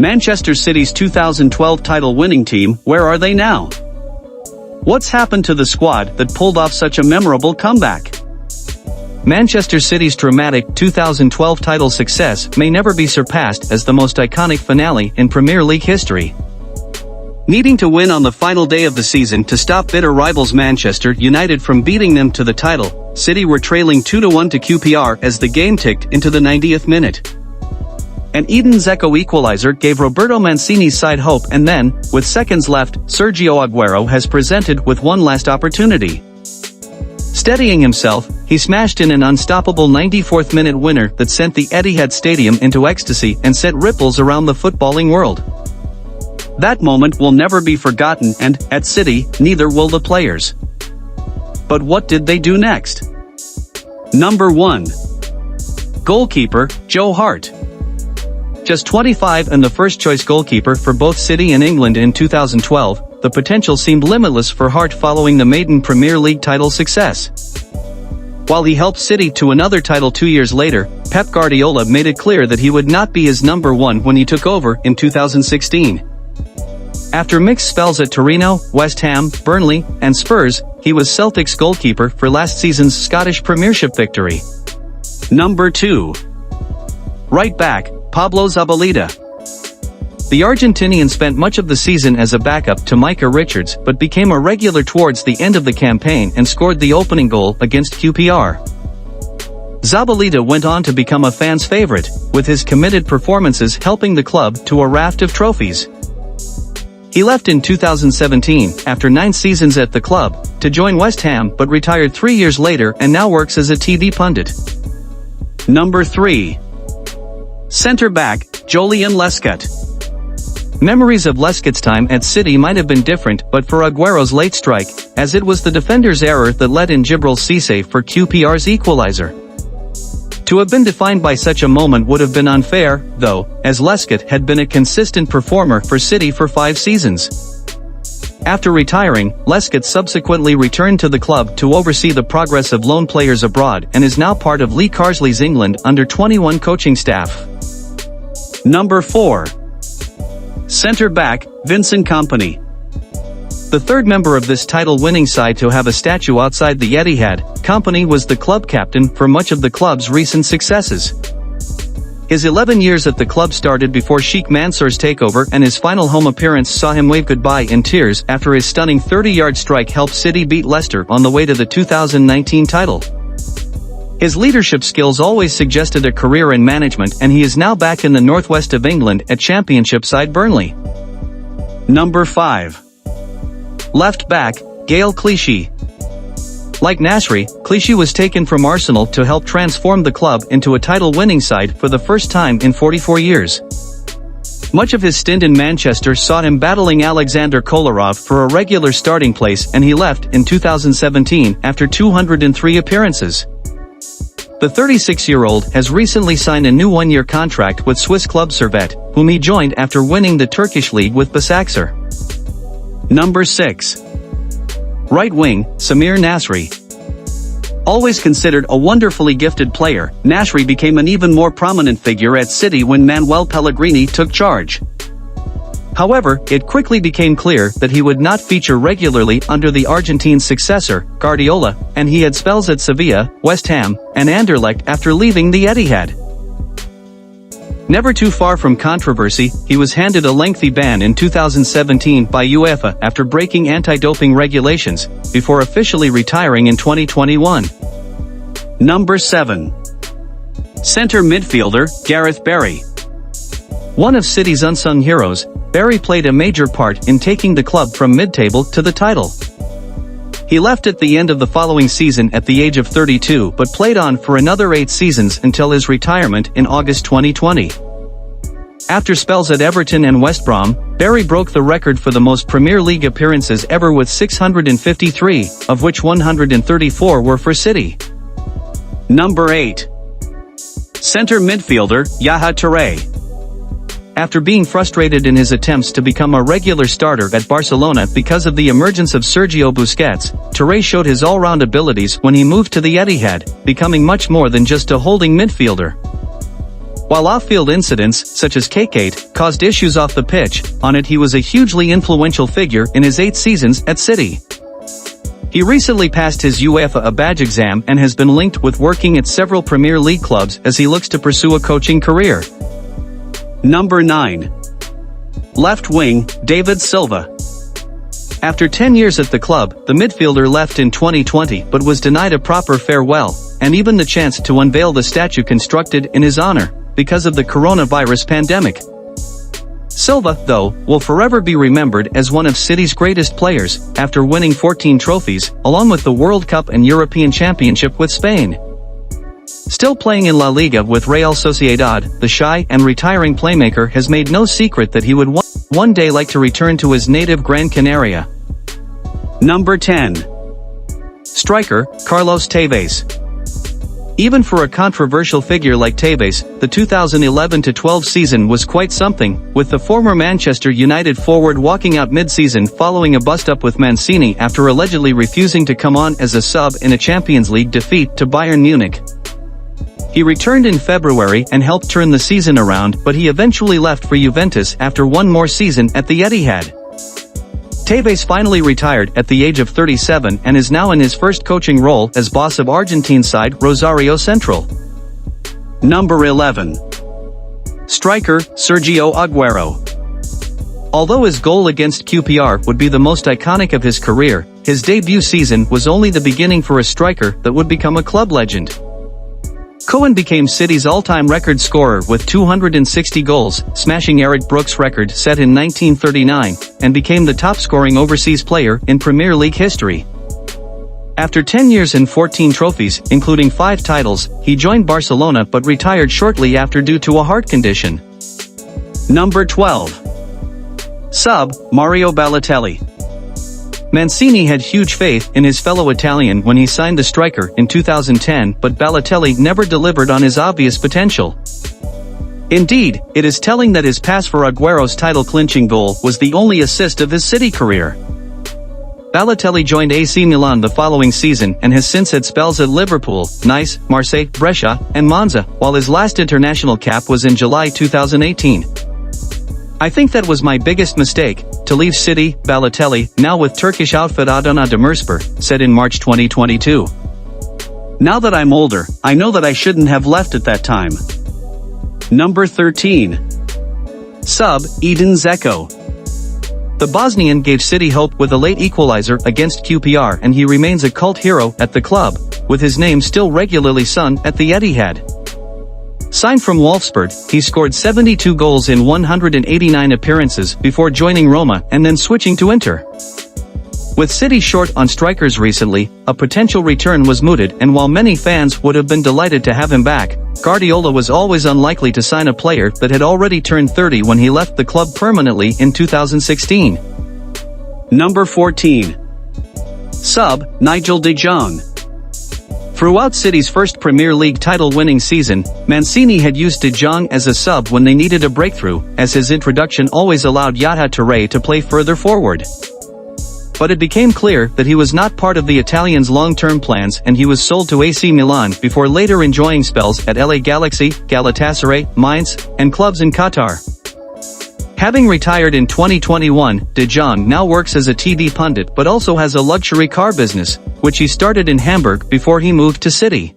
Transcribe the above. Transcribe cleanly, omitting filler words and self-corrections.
Manchester City's 2012 title-winning team, where are they now? What's happened to the squad that pulled off such a memorable comeback? Manchester City's dramatic 2012 title success may never be surpassed as the most iconic finale in Premier League history. Needing to win on the final day of the season to stop bitter rivals Manchester United from beating them to the title, City were trailing 2-1 to QPR as the game ticked into the 90th minute. An Edin Dzeko equalizer gave Roberto Mancini's side hope, and then, with seconds left, Sergio Aguero has presented with one last opportunity. Steadying himself, he smashed in an unstoppable 94th-minute winner that sent the Etihad Stadium into ecstasy and sent ripples around the footballing world. That moment will never be forgotten, and, at City, neither will the players. But what did they do next? Number 1. Goalkeeper, Joe Hart. Just 25 and the first-choice goalkeeper for both City and England in 2012, the potential seemed limitless for Hart following the maiden Premier League title success. While he helped City to another title 2 years later, Pep Guardiola made it clear that he would not be his number one when he took over in 2016. After mixed spells at Torino, West Ham, Burnley, and Spurs, he was Celtic's goalkeeper for last season's Scottish Premiership victory. Number 2. Right back, Pablo Zabaleta. The Argentinian spent much of the season as a backup to Micah Richards but became a regular towards the end of the campaign and scored the opening goal against QPR. Zabaleta went on to become a fan's favorite, with his committed performances helping the club to a raft of trophies. He left in 2017, after 9 seasons at the club, to join West Ham but retired 3 years later and now works as a TV pundit. Number 3. Centre-back, Julian Lescott. Memories of Lescott's time at City might have been different but for Aguero's late strike, as it was the defender's error that led in Djibril Cissé for QPR's equalizer. To have been defined by such a moment would have been unfair, though, as Lescott had been a consistent performer for City for 5 seasons. After retiring, Lescott subsequently returned to the club to oversee the progress of loan players abroad and is now part of Lee Carsley's England under-21 coaching staff. Number 4. Centre-back, Vincent Kompany. The third member of this title-winning side to have a statue outside the Etihad, Kompany was the club captain for much of the club's recent successes. His 11 years at the club started before Sheikh Mansour's takeover, and his final home appearance saw him wave goodbye in tears after his stunning 30-yard strike helped City beat Leicester on the way to the 2019 title. His leadership skills always suggested a career in management, and he is now back in the northwest of England at Championship side Burnley. Number 5. Left back, Gaël Clichy. Like Nasri, Clichy was taken from Arsenal to help transform the club into a title-winning side for the first time in 44 years. Much of his stint in Manchester saw him battling Alexander Kolarov for a regular starting place, and he left in 2017 after 203 appearances. The 36-year-old has recently signed a new 1-year contract with Swiss club Servette, whom he joined after winning the Turkish league with Basaksehir. Number 6. Right wing, Samir Nasri. Always considered a wonderfully gifted player, Nasri became an even more prominent figure at City when Manuel Pellegrini took charge. However, it quickly became clear that he would not feature regularly under the Argentine's successor, Guardiola, and he had spells at Sevilla, West Ham, and Anderlecht after leaving the Etihad. Never too far from controversy, he was handed a lengthy ban in 2017 by UEFA after breaking anti-doping regulations, before officially retiring in 2021. Number 7. Centre midfielder, Gareth Barry. One of City's unsung heroes, Barry played a major part in taking the club from mid-table to the title. He left at the end of the following season at the age of 32 but played on for another 8 seasons until his retirement in August 2020. After spells at Everton and West Brom, Barry broke the record for the most Premier League appearances ever with 653, of which 134 were for City. Number 8. Centre midfielder, Yaya Touré. After being frustrated in his attempts to become a regular starter at Barcelona because of the emergence of Sergio Busquets, Touré showed his all-round abilities when he moved to the Etihad, becoming much more than just a holding midfielder. While off-field incidents, such as Cake, caused issues off the pitch, on it he was a hugely influential figure in his 8 seasons at City. He recently passed his UEFA badge exam and has been linked with working at several Premier League clubs as he looks to pursue a coaching career. Number 9. Left wing, David Silva. After 10 years at the club, the midfielder left in 2020 but was denied a proper farewell, and even the chance to unveil the statue constructed in his honor, because of the coronavirus pandemic. Silva, though, will forever be remembered as one of City's greatest players, after winning 14 trophies, along with the World Cup and European Championship with Spain. Still playing in La Liga with Real Sociedad, the shy and retiring playmaker has made no secret that he would one day like to return to his native Gran Canaria. Number 10. Striker, Carlos Tevez. Even for a controversial figure like Tevez, the 2011-12 season was quite something, with the former Manchester United forward walking out mid-season following a bust-up with Mancini after allegedly refusing to come on as a sub in a Champions League defeat to Bayern Munich. He returned in February and helped turn the season around, but he eventually left for Juventus after one more season at the Etihad. Tevez finally retired at the age of 37 and is now in his first coaching role as boss of Argentine side Rosario Central. Number 11. Striker, Sergio Aguero. Although his goal against QPR would be the most iconic of his career, his debut season was only the beginning for a striker that would become a club legend. Cohen became City's all-time record scorer with 260 goals, smashing Eric Brooks' record set in 1939, and became the top-scoring overseas player in Premier League history. After 10 years and 14 trophies, including 5 titles, he joined Barcelona but retired shortly after due to a heart condition. Number 12. Sub, Mario Balotelli. Mancini had huge faith in his fellow Italian when he signed the striker in 2010, but Balotelli never delivered on his obvious potential. Indeed, it is telling that his pass for Aguero's title-clinching goal was the only assist of his City career. Balotelli joined AC Milan the following season and has since had spells at Liverpool, Nice, Marseille, Brescia, and Monza, while his last international cap was in July 2018. I think that was my biggest mistake, to leave City, Balotelli, now with Turkish outfit Adana Demirspor, said in March 2022. Now that I'm older, I know that I shouldn't have left at that time. Number 13. Sub, Edin Dzeko. The Bosnian gave City hope with a late equalizer against QPR, and he remains a cult hero at the club, with his name still regularly sung at the Etihad. Signed from Wolfsburg, he scored 72 goals in 189 appearances before joining Roma and then switching to Inter. With City short on strikers recently, a potential return was mooted, and while many fans would have been delighted to have him back, Guardiola was always unlikely to sign a player that had already turned 30 when he left the club permanently in 2016. Number 14. Sub, Nigel de Jong. Throughout City's first Premier League title-winning season, Mancini had used De Jong as a sub when they needed a breakthrough, as his introduction always allowed Yaya Touré to play further forward. But it became clear that he was not part of the Italians' long-term plans, and he was sold to AC Milan before later enjoying spells at LA Galaxy, Galatasaray, Mainz, and clubs in Qatar. Having retired in 2021, De Jong now works as a TV pundit but also has a luxury car business, which he started in Hamburg before he moved to City.